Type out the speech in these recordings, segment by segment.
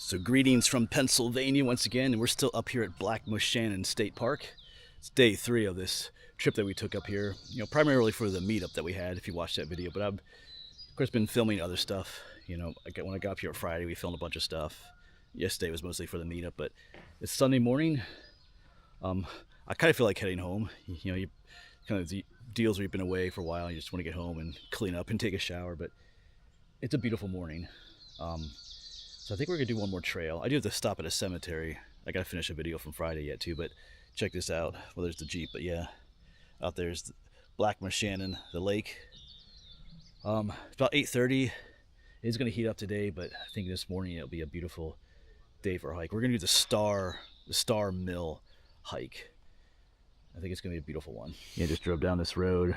So greetings from Pennsylvania once again, and we're still up here at Moshannon State Park. It's day 3 of this trip that we took up here, primarily for the meetup that we had, if you watched that video. But I've, of course, been filming other stuff. When I got up here on Friday, we filmed a bunch of stuff. Yesterday was mostly for the meetup, but it's Sunday morning. I kind of feel like heading home. You kind of the deals where you've been away for a while, you just want to get home and clean up and take a shower, but it's a beautiful morning. So I think we're gonna do one more trail. I do have to stop at a cemetery. I gotta finish a video from Friday yet too, but check this out. Well, there's the Jeep, but yeah, out there's the Moshannon, the lake. It's about 8:30. It's gonna heat up today, but I think this morning it'll be a beautiful day for a hike. We're gonna do the Star Mill hike. I think it's gonna be a beautiful one. Yeah, just drove down this road.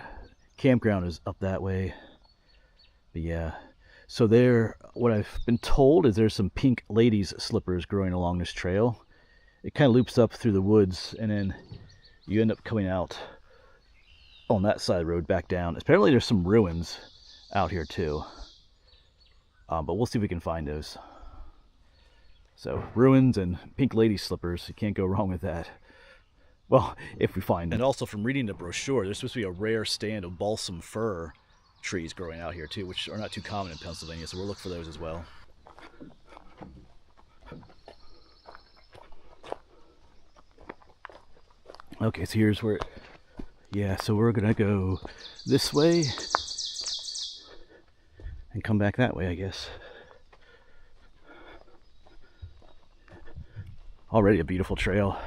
Campground is up that way, but yeah. So what I've been told is there's some pink ladies slippers growing along this trail. It kind of loops up through the woods, and then you end up coming out on that side of the road back down. Apparently there's some ruins out here too, but we'll see if we can find those. So ruins and pink lady slippers, you can't go wrong with that. Well, if we find them. And also from reading the brochure, there's supposed to be a rare stand of balsam fir trees growing out here too, which are not too common in Pennsylvania, so we'll look for those as well. Okay, so here's where, yeah, so we're gonna go this way and come back that way, I guess. Already a beautiful trail.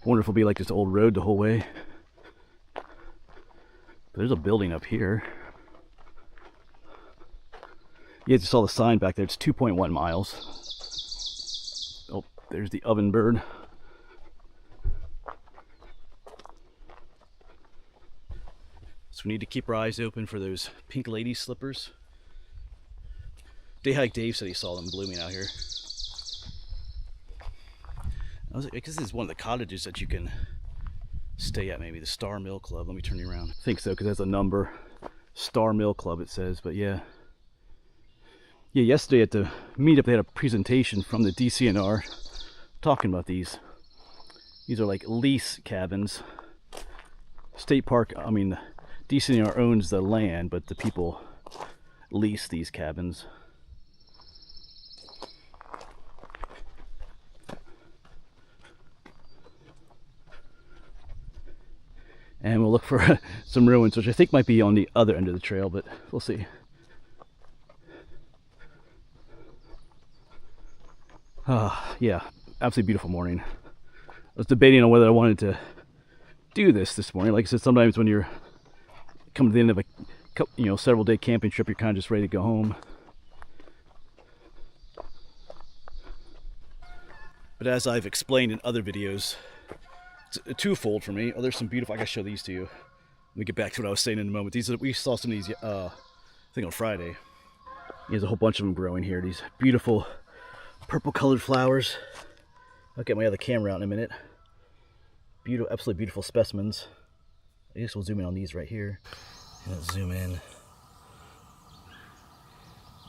I wonder if it'll be like this old road the whole way. There's a building up here. You just saw the sign back there. It's 2.1 miles. Oh, there's the oven bird. So we need to keep our eyes open for those pink lady slippers. Day hike Dave said he saw them blooming out here. I guess this is one of the cottages that you can stay at, maybe the Star Mill Club. Let me turn you around. I think so, because that's a number. Star Mill Club it says, but yeah. Yeah, yesterday at the meetup they had a presentation from the DCNR talking about these. These are like lease cabins. State Park, I mean, DCNR owns the land, but the people lease these cabins. And we'll look for some ruins, which I think might be on the other end of the trail, but we'll see. Yeah, absolutely beautiful morning. I was debating on whether I wanted to do this morning. Like I said, sometimes when you're coming to the end of a several day camping trip, you're kind of just ready to go home. But as I've explained in other videos, it's twofold for me. Oh, there's some beautiful, I gotta show these to you. Let me get back to what I was saying in a moment. We saw some of these, I think on Friday. There's a whole bunch of them growing here. These beautiful purple colored flowers. I'll get my other camera out in a minute. Beautiful, absolutely beautiful specimens. I guess we'll zoom in on these right here. Let's zoom in.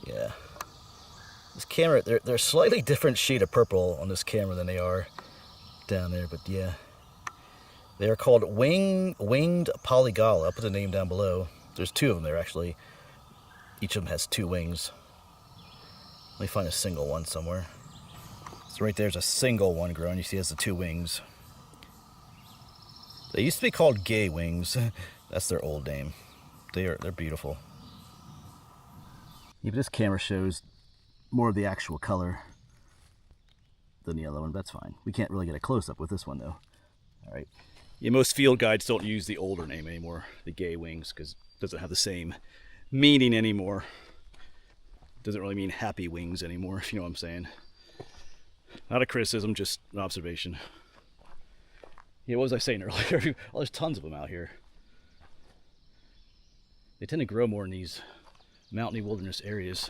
Yeah. This camera, they're a slightly different shade of purple on this camera than they are down there, but yeah. They are called winged polygala. I'll put the name down below. There's 2 of them there, actually. Each of them has 2 wings. Let me find a single one somewhere. So right there's a single one growing. You see it has the 2 wings. They used to be called gay wings. That's their old name. They're beautiful. Yeah, but this camera shows more of the actual color than the other one. That's fine. We can't really get a close-up with this one, though. All right. Yeah, most field guides don't use the older name anymore, the gay wings, because it doesn't have the same meaning anymore. It doesn't really mean happy wings anymore, if you know what I'm saying. Not a criticism, just an observation. Yeah, what was I saying earlier? Oh, there's tons of them out here. They tend to grow more in these mountainy wilderness areas.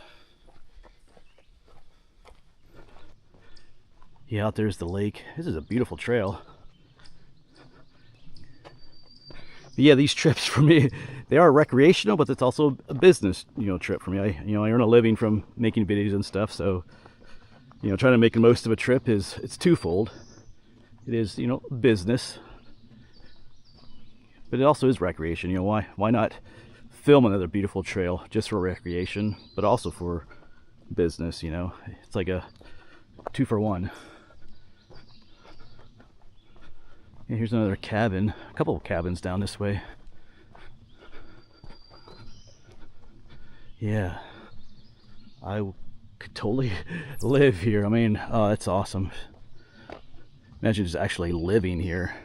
Yeah, out there's the lake. This is a beautiful trail. But yeah, these trips for me, they are recreational, but it's also a business, trip for me. I earn a living from making videos and stuff, so trying to make the most of a trip it's twofold. It is, business, but it also is recreation. Why not film another beautiful trail just for recreation, but also for business? It's like a 2-for-1. And here's another cabin, a couple of cabins down this way. Yeah, I could totally live here. I mean, oh, that's awesome. Imagine just actually living here.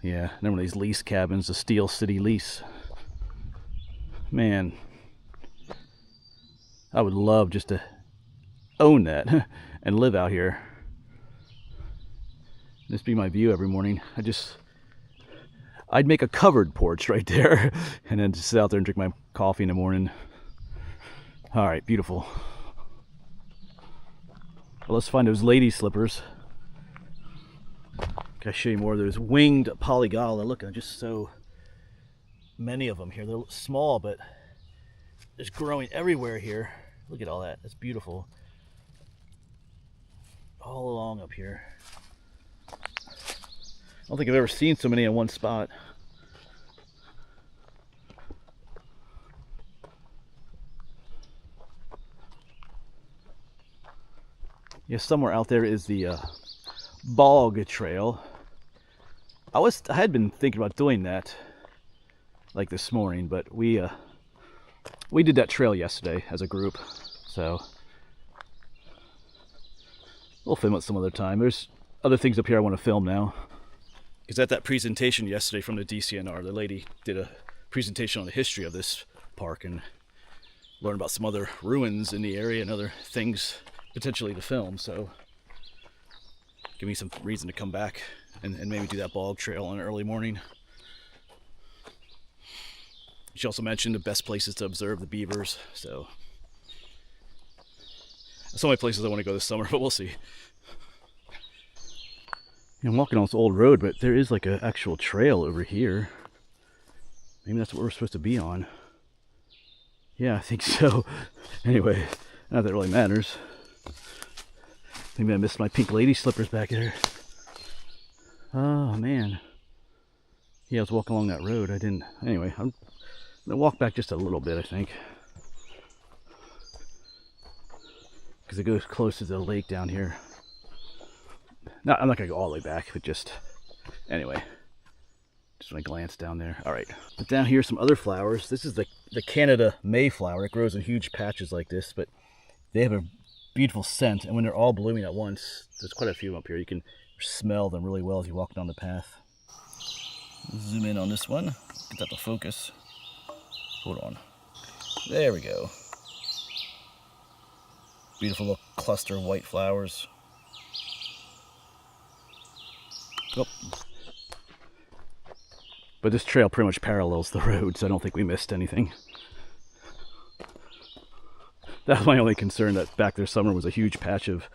Yeah, and one of these lease cabins, the Steel City lease. Man, I would love just to own that and live out here. This be my view every morning. I'd make a covered porch right there and then just sit out there and drink my coffee in the morning. All right, beautiful. Well, let's find those lady slippers. Can I show you more of those winged polygala? Look, just so many of them here. They're small, but it's growing everywhere here. Look at all that. That's beautiful. All along up here. I don't think I've ever seen so many in one spot. Yeah, somewhere out there is the bog trail. I had been thinking about doing that like this morning, but we did that trail yesterday as a group, so we'll film it some other time. There's other things up here I want to film now. Because at that presentation yesterday from the DCNR, the lady did a presentation on the history of this park and learned about some other ruins in the area and other things potentially to film. So give me some reason to come back and maybe do that bog trail on an early morning. She also mentioned the best places to observe the beavers. So so many places I want to go this summer, but we'll see. I'm walking on this old road, but there is like an actual trail over here. Maybe that's what we're supposed to be on. Yeah, I think so. Anyway, not that it really matters. Maybe I missed my pink lady slippers back there. Oh, man. Yeah, I was walking along that road. I didn't. Anyway, I'm going to walk back just a little bit, I think. Because it goes close to the lake down here. No, I'm not going to go all the way back, but just, anyway, just want to glance down there. All right, but down here some other flowers. This is the Canada Mayflower. It grows in huge patches like this, but they have a beautiful scent, and when they're all blooming at once, there's quite a few up here. You can smell them really well as you walk down the path. Zoom in on this one, get that to focus. Hold on. There we go. Beautiful little cluster of white flowers. Oh. But this trail pretty much parallels the road, so I don't think we missed anything. That was my only concern, that back there somewhere was a huge patch of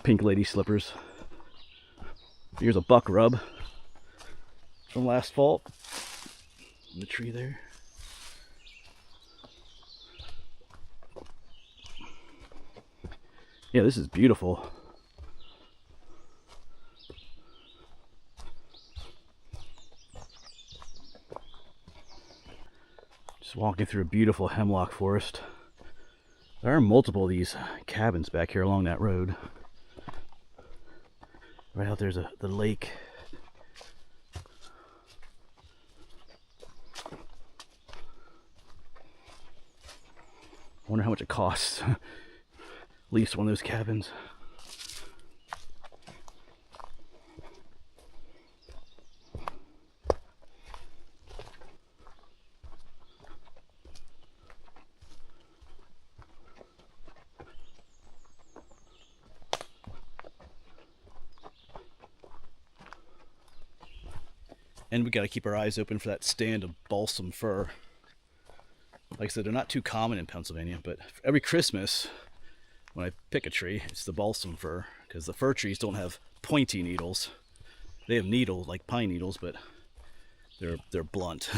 pink lady slippers. Here's a buck rub from last fall in the tree there. Yeah, this is beautiful. Just walking through a beautiful hemlock forest. There are multiple of these cabins back here along that road. Right out there's the lake. I wonder how much it costs. At least one of those cabins. And we got to keep our eyes open for that stand of balsam fir. Like I said, they're not too common in Pennsylvania, but every Christmas, when I pick a tree, it's the balsam fir, because the fir trees don't have pointy needles. They have needles like pine needles, but they're blunt.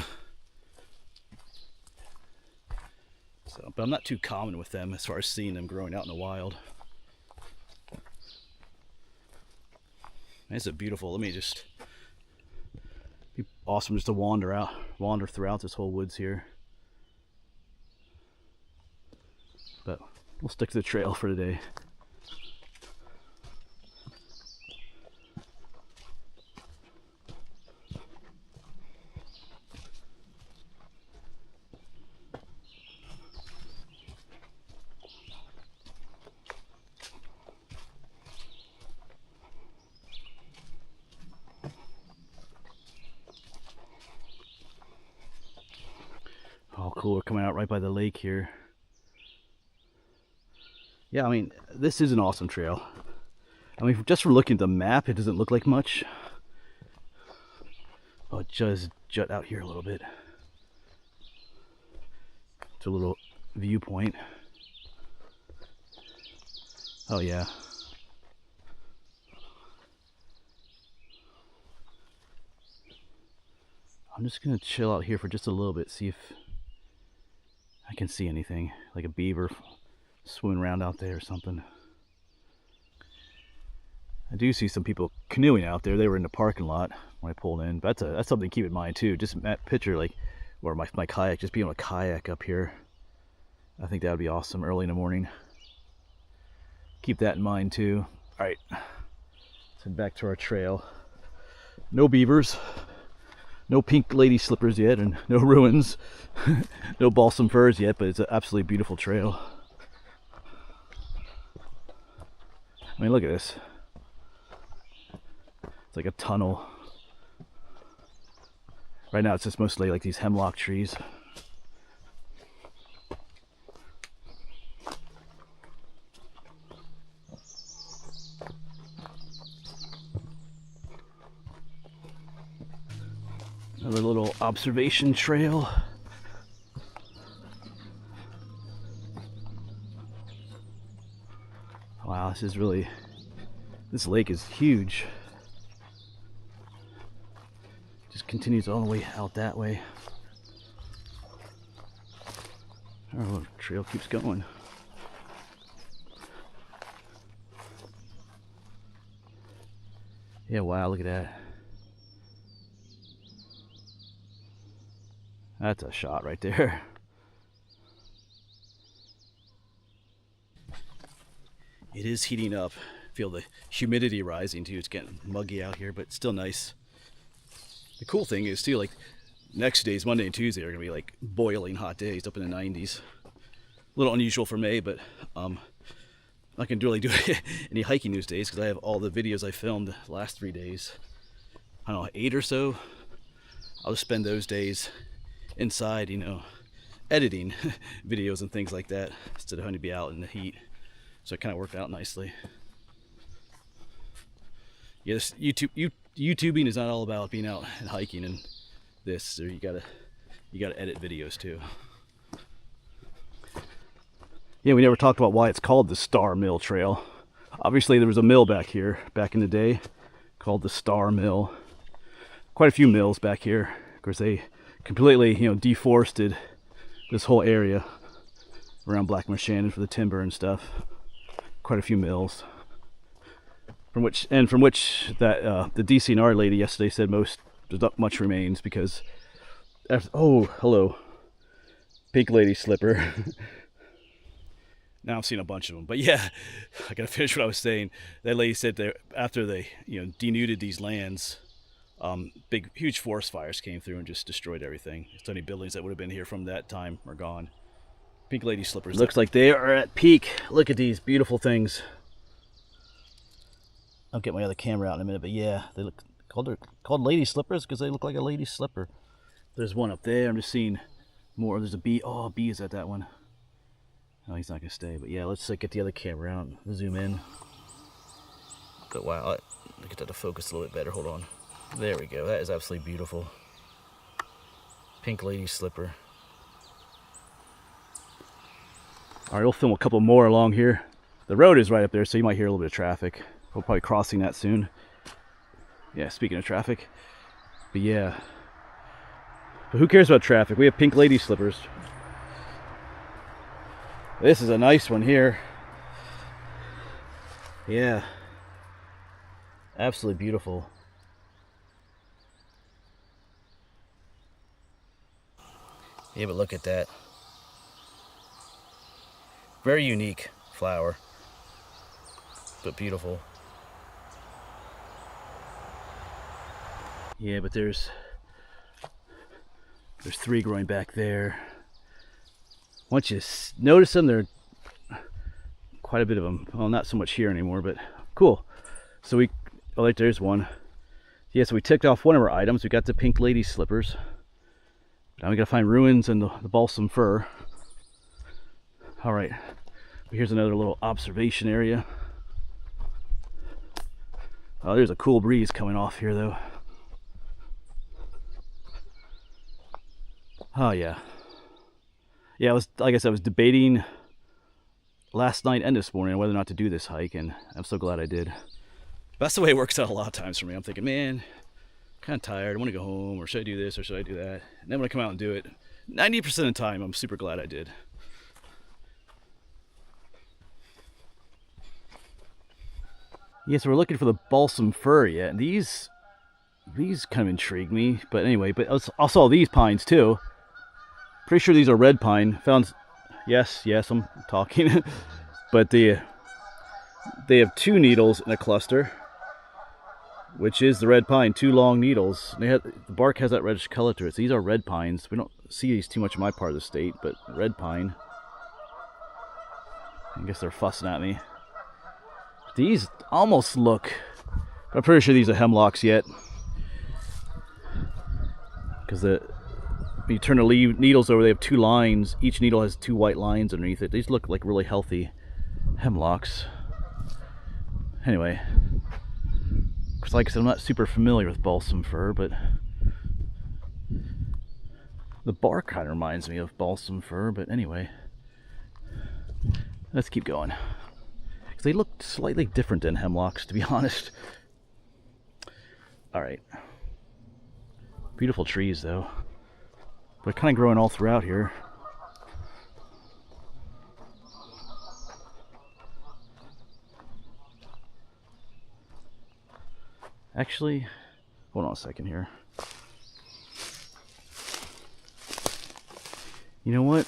So, but I'm not too common with them as far as seeing them growing out in the wild. It's a beautiful. Let me just. Be awesome just to wander throughout this whole woods here. But we'll stick to the trail for today. Oh, cool. We're coming out right by the lake here. Yeah, I mean, this is an awesome trail. I mean, just from looking at the map, it doesn't look like much. Oh, it does jut out here a little bit. It's a little viewpoint. Oh, yeah. I'm just gonna chill out here for just a little bit, see if I can see anything, like a beaver swimming around out there or something. I do see some people canoeing out there. They were in the parking lot when I pulled in. But that's something to keep in mind too. Just that picture, like, or my kayak, just being able to kayak up here. I think that would be awesome early in the morning. Keep that in mind too. All right, let's head back to our trail. No beavers. No pink lady slippers yet, and no ruins. No balsam firs yet, but it's an absolutely beautiful trail. I mean, look at this. It's like a tunnel. Right now it's just mostly like these hemlock trees. Another little observation trail. Wow, this lake is huge. Just continues all the way out that way. Oh, the trail keeps going. Yeah, wow, look at that. That's a shot right there. It is heating up. Feel the humidity rising too. It's getting muggy out here, but it's still nice. The cool thing is too, like, next days, Monday and Tuesday, are gonna be like boiling hot days up in the 90s. A little unusual for May, but I'm not gonna really do any hiking these days because I have all the videos I filmed the last 3 days. I don't know, 8 or so. I'll just spend those days inside, you know, editing videos and things like that instead of having to be out in the heat. So it kind of worked out nicely. Yes, YouTubing is not all about being out and hiking and this. So you gotta edit videos too. Yeah, we never talked about why it's called the Star Mill Trail. Obviously, there was a mill back here back in the day called the Star Mill. Quite a few mills back here. Of course, they completely, you know, deforested this whole area around Black Moshannon for the timber and stuff. Quite a few mills. From which that the DCNR lady yesterday said there's not much remains because after, oh, hello, pink lady slipper. Now I've seen a bunch of them, but yeah, I gotta finish what I was saying. That lady said that after they, you know, denuded these lands, huge forest fires came through and just destroyed everything. So many buildings that would have been here from that time are gone. Pink lady slippers. Looks like they are at peak. Look at these beautiful things. I'll get my other camera out in a minute, but yeah, they look called lady slippers because they look like a lady slipper. There's one up there. I'm just seeing more. There's a bee. Oh, a bee is at that one. No, he's not gonna stay. But yeah, let's get the other camera out and zoom in. But wow, I'll get that to focus a little bit better. Hold on. There we go. That is absolutely beautiful. Pink lady slipper. All right, we'll film a couple more along here. The road is right up there, so you might hear a little bit of traffic. We'll probably crossing that soon. Yeah, speaking of traffic. But yeah, But who cares about traffic? We have pink lady slippers. This is a nice one here. Yeah. Absolutely beautiful. Yeah, but look at that. Very unique flower, but beautiful. Yeah, but there's 3 growing back there. Once you notice them, there are quite a bit of them. Well, not so much here anymore, but cool. So oh, like there's one. Yeah, so we ticked off one of our items. We got the pink lady slippers. Now we gotta find ruins and the balsam fir. All right, here's another little observation area. Oh, there's a cool breeze coming off here though. Oh yeah. Yeah, like I said, I was debating last night and this morning whether or not to do this hike, and I'm so glad I did. That's the way it works out a lot of times for me. I'm thinking, man, kind of tired, I want to go home, or should I do this, or should I do that? And then when I come out and do it, 90% of the time, I'm super glad I did. Yeah, so we're looking for the balsam fir yet, and these kind of intrigue me. But anyway, but I saw these pines too. Pretty sure these are red pine. Yes, I'm talking. But they have 2 needles in a cluster, which is the red pine, 2 long needles. The bark has that reddish color to it. So these are red pines. We don't see these too much in my part of the state, but red pine. I guess they're fussing at me. These almost look, I'm pretty sure these are hemlocks yet, because when you turn the needles over, they have 2 lines. Each needle has 2 white lines underneath it. These look like really healthy hemlocks. Anyway, because like I said, I'm not super familiar with balsam fir, but the bark kind of reminds me of balsam fir. But anyway, let's keep going, because they look slightly different than hemlocks, to be honest. All right, beautiful trees though. They're kind of growing all throughout here. Actually, hold on a second here. You know what?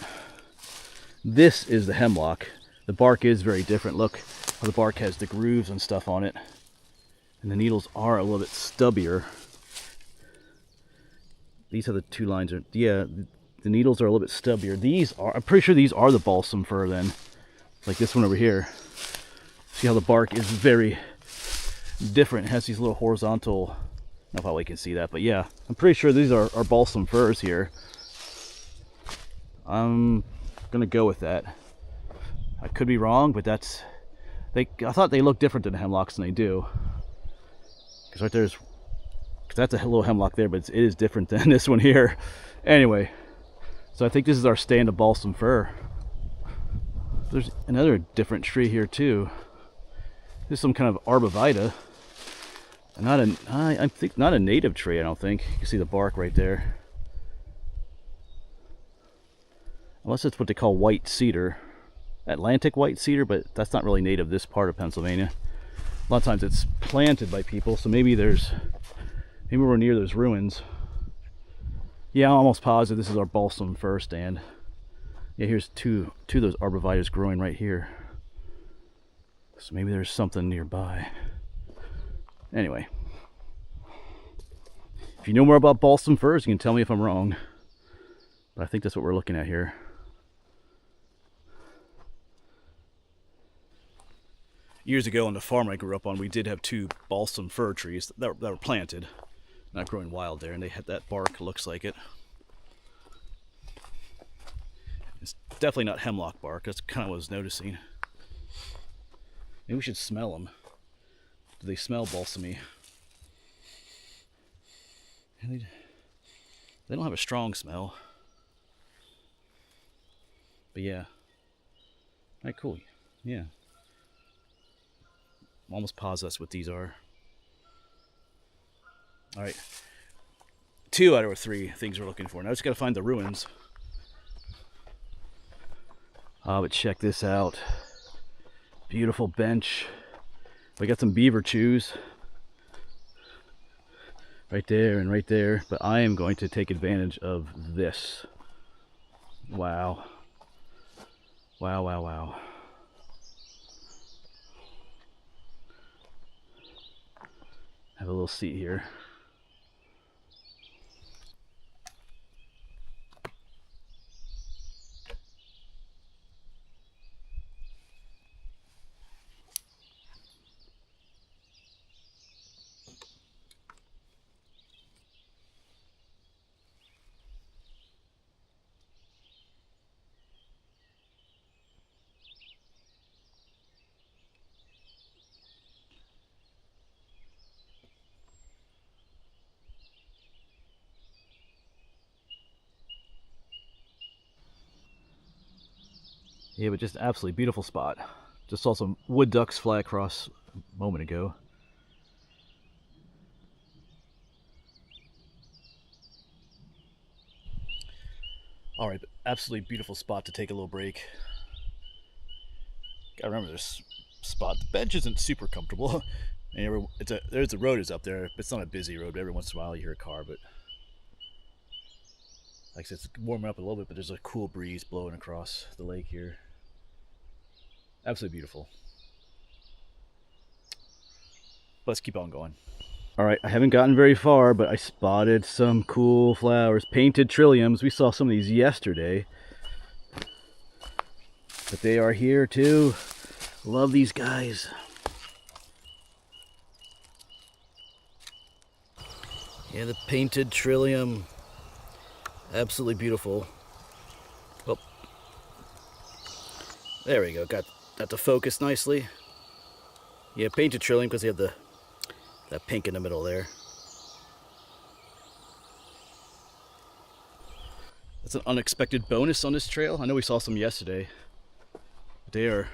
This is the hemlock. The bark is very different. Look how the bark has the grooves and stuff on it. And the needles are a little bit stubbier. These are the 2 lines. Yeah, the needles are a little bit stubbier. I'm pretty sure these are the balsam fir then. Like this one over here. See how the bark is very different. It has these little horizontal, I don't know if I can see that, but yeah, I'm pretty sure these are balsam firs here. I'm gonna go with that. I could be wrong, but I thought they look different than hemlocks, and they do. Because right there's, because that's a little hemlock there, but it is different than this one here. Anyway, so I think this is our stand of balsam fir. There's another different tree here too. This is some kind of arborvitae. I think not a native tree, I don't think. You can see the bark right there. Unless it's what they call white cedar. Atlantic white cedar, but that's not really native this part of Pennsylvania. A lot of times it's planted by people, so maybe we're near those ruins. Yeah, I'm almost positive this is our balsam fir stand. Yeah, here's two of those arborvitaes growing right here. So maybe there's something nearby. Anyway, if you know more about balsam firs, you can tell me if I'm wrong. But I think that's what we're looking at here. Years ago on the farm I grew up on, we did have 2 balsam fir trees that were planted, not growing wild there, and they had that bark, looks like it. It's definitely not hemlock bark. That's kind of what I was noticing. Maybe we should smell them. Do they smell balsamy? They don't have a strong smell. But yeah. Alright, cool. Yeah. I'm almost positive that's what these are. Alright. 2 out of our 3 things we're looking for. Now I just gotta find the ruins. Oh, but check this out. Beautiful bench. We got some beaver chews. Right there and right there. But I am going to take advantage of this. Wow. Wow, wow, wow. Have a little seat here. Yeah, but just absolutely beautiful spot. Just saw some wood ducks fly across a moment ago. All right, absolutely beautiful spot to take a little break. Gotta remember this spot. The bench isn't super comfortable. And there's a road is up there. It's not a busy road, but every once in a while you hear a car. But like I said, it's warming up a little bit, but there's a cool breeze blowing across the lake here. Absolutely beautiful. Let's keep on going. All right, I haven't gotten very far, but I spotted some cool flowers, painted trilliums. We saw some of these yesterday, but they are here too. Love these guys. Yeah, the painted trillium. Absolutely beautiful. Oh, there we go. Got that to focus nicely. Yeah, painted trillium because they have that pink in the middle there. That's an unexpected bonus on this trail. I know we saw some yesterday. They are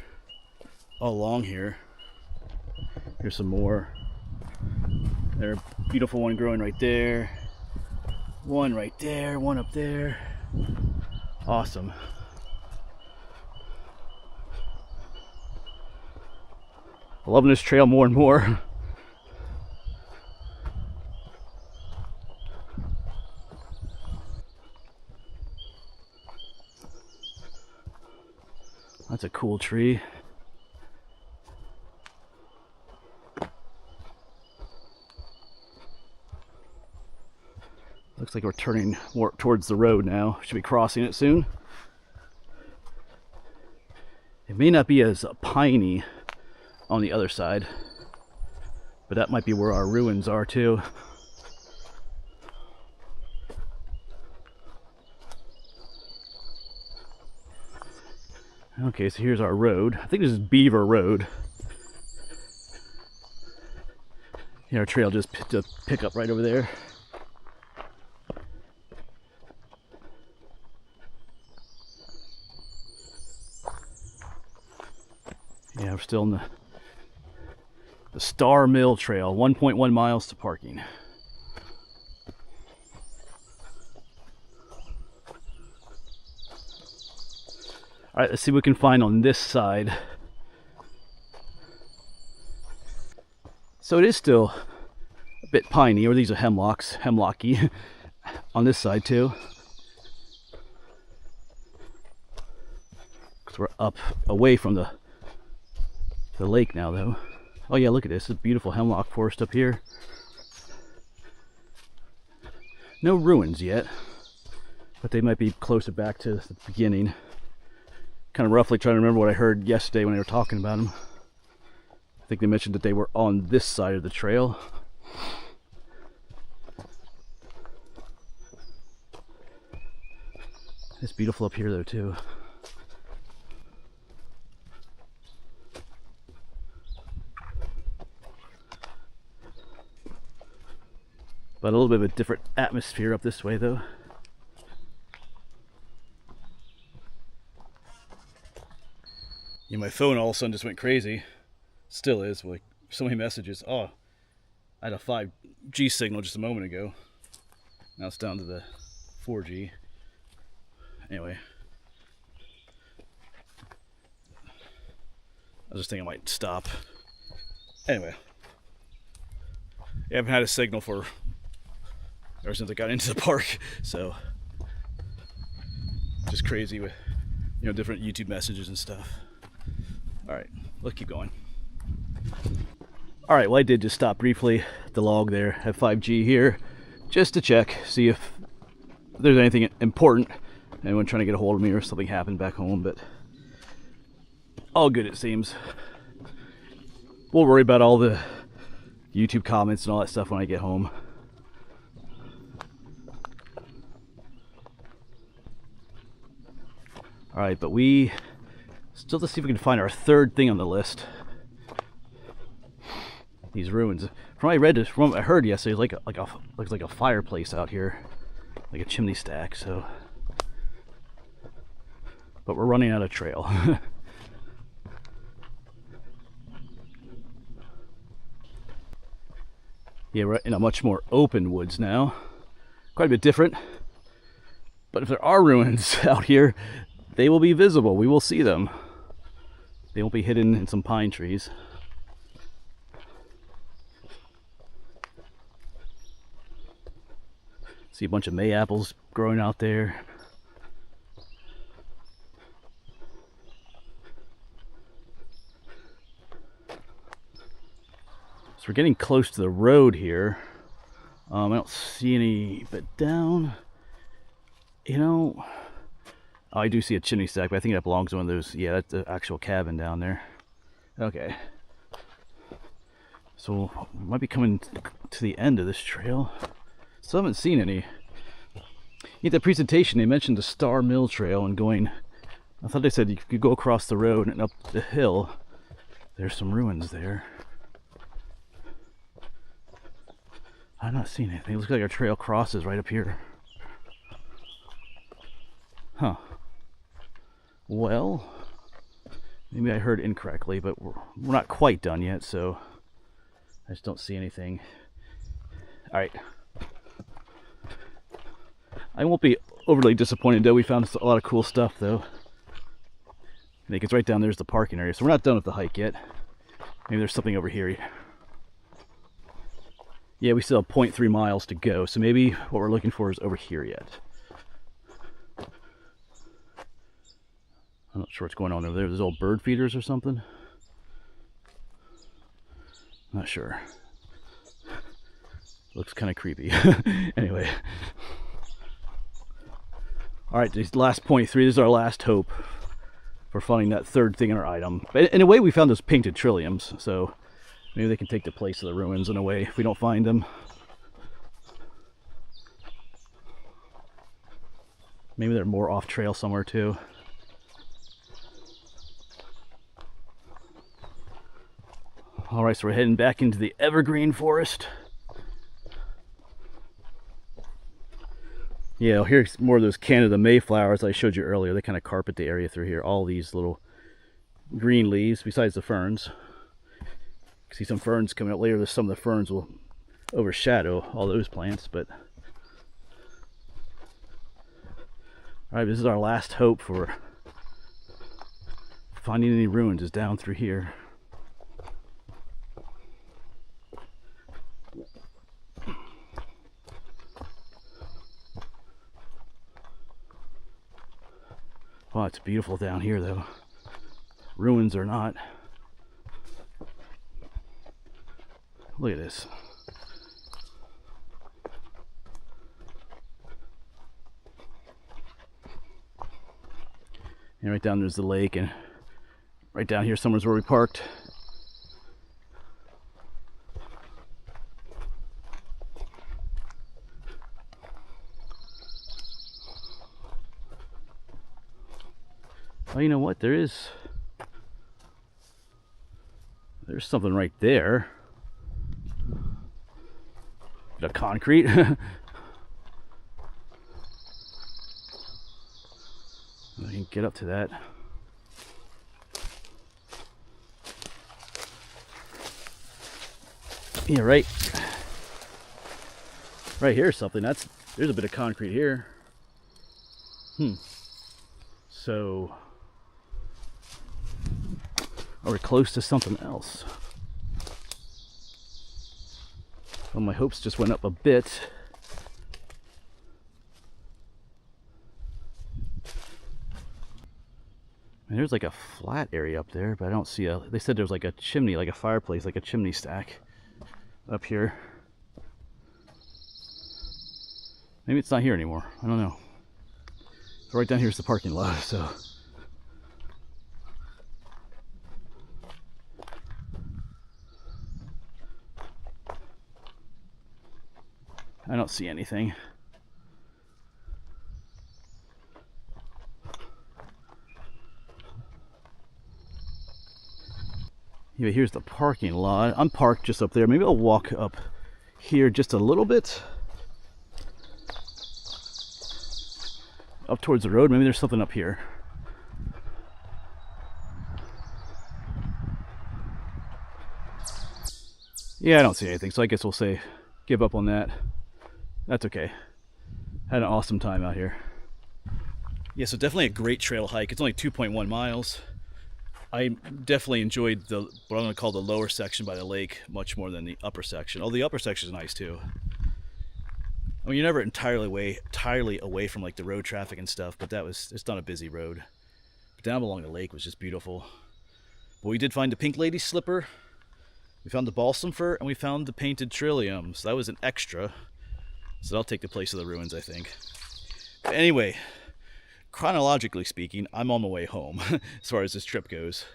all along here. Here's some more. There's a beautiful one growing right there. One right there, one up there. Awesome. I'm loving this trail more and more. That's a cool tree. Looks like we're turning more towards the road now. Should be crossing it soon. It may not be as piney on the other side, but that might be where our ruins are too. Okay, so here's our road. I think this is Beaver Road. Yeah, our trail just pick up right over there. Yeah, we're still in the Star Mill Trail, 1.1 miles to parking. All right, let's see what we can find on this side. So it is still a bit piney, or these are hemlocky on this side too. Because we're up away from the lake now though. Oh yeah, look at this. It's a beautiful hemlock forest up here. No ruins yet, but they might be closer back to the beginning. Kind of roughly trying to remember what I heard yesterday when they were talking about them. I think they mentioned that they were on this side of the trail. It's beautiful up here though too. But a little bit of a different atmosphere up this way though. Yeah, my phone all of a sudden just went crazy. Still is, like so many messages. Oh, I had a 5G signal just a moment ago. Now it's down to the 4G. Anyway, I was just thinking I might stop. Anyway, I haven't had a signal for ever since I got into the park, so just crazy with, you know, different YouTube messages and stuff. All right, let's keep going. All right, well, I did just stop briefly at the log there at 5G here, just to check, see if there's anything important, anyone trying to get a hold of me or something happened back home, but all good it seems. We'll worry about all the YouTube comments and all that stuff when I get home. All right, but we still have to see if we can find our third thing on the list. These ruins. From what I read, from what I heard yesterday, looks like a fireplace out here, like a chimney stack. So, but we're running out of trail. Yeah, we're in a much more open woods now, quite a bit different. But if there are ruins out here, they will be visible. We will see them. They won't be hidden in some pine trees. See a bunch of May apples growing out there. So we're getting close to the road here. I don't see any, but down, you know, oh, I do see a chimney stack, but I think that belongs to one of those. Yeah, that's the actual cabin down there. Okay. So we might be coming to the end of this trail. Still haven't seen any. In the presentation, they mentioned the Star Mill Trail and going. I thought they said you could go across the road and up the hill. There's some ruins there. I'm not seeing anything. It looks like our trail crosses right up here. Huh. Well, maybe I heard incorrectly, but we're not quite done yet, so I just don't see anything. All right. I won't be overly disappointed though. We found a lot of cool stuff though. I think it's right down there's the parking area, so we're not done with the hike yet. Maybe there's something over here. Yeah, we still have 0.3 miles to go, so maybe what we're looking for is over here yet. I'm not sure what's going on over there. There's old bird feeders or something. Not sure. Looks kind of creepy. Anyway. All right, this last 0.3, this is our last hope for finding that third thing in our item. But in a way, we found those painted trilliums, so maybe they can take the place of the ruins in a way if we don't find them. Maybe they're more off trail somewhere too. All right, so we're heading back into the evergreen forest. Yeah, here's more of those Canada Mayflowers I showed you earlier. They kind of carpet the area through here. All these little green leaves, besides the ferns. See some ferns coming up later. Some of the ferns will overshadow all those plants, but all right, this is our last hope for finding any ruins is down through here. Wow, it's beautiful down here though. Ruins or not. Look at this. And right down there's the lake, and right down here somewhere's where we parked. Oh, you know what? There's something right there. The concrete. I can get up to that. Yeah, right here is something. That's There's a bit of concrete here. So, are we close to something else? Well, my hopes just went up a bit. And there's like a flat area up there, but I don't see a... They said there's like a chimney, like a fireplace, like a chimney stack up here. Maybe it's not here anymore. I don't know. So right down here is the parking lot, so... I don't see anything. Yeah, here's the parking lot. I'm parked just up there. Maybe I'll walk up here just a little bit. Up towards the road. Maybe there's something up here. Yeah, I don't see anything. So I guess we'll say give up on that. That's okay. Had an awesome time out here. Yeah, so definitely a great trail hike. It's only 2.1 miles. I definitely enjoyed what I'm going to call the lower section by the lake much more than the upper section. Although the upper section is nice too. I mean, you're never entirely away from like the road traffic and stuff, but it's not a busy road. But down along the lake was just beautiful. But we did find the pink lady slipper. We found the balsam fir, and we found the painted trilliums. That was an extra. So that'll take the place of the ruins, I think. But anyway, chronologically speaking, I'm on my way home as far as this trip goes.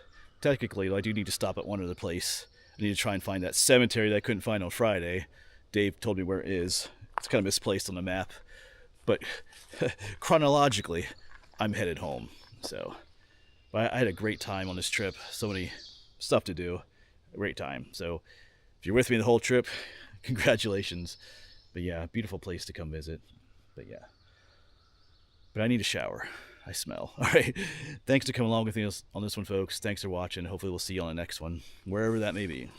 Technically, though, I do need to stop at one other place. I need to try and find that cemetery that I couldn't find on Friday. Dave told me where it is. It's kind of misplaced on the map. But chronologically, I'm headed home. So I had a great time on this trip. So many stuff to do. A great time. So if you're with me the whole trip, congratulations. But yeah, beautiful place to come visit. But yeah. But I need a shower. I smell. All right. Thanks for coming along with me on this one, folks. Thanks for watching. Hopefully we'll see you on the next one, wherever that may be.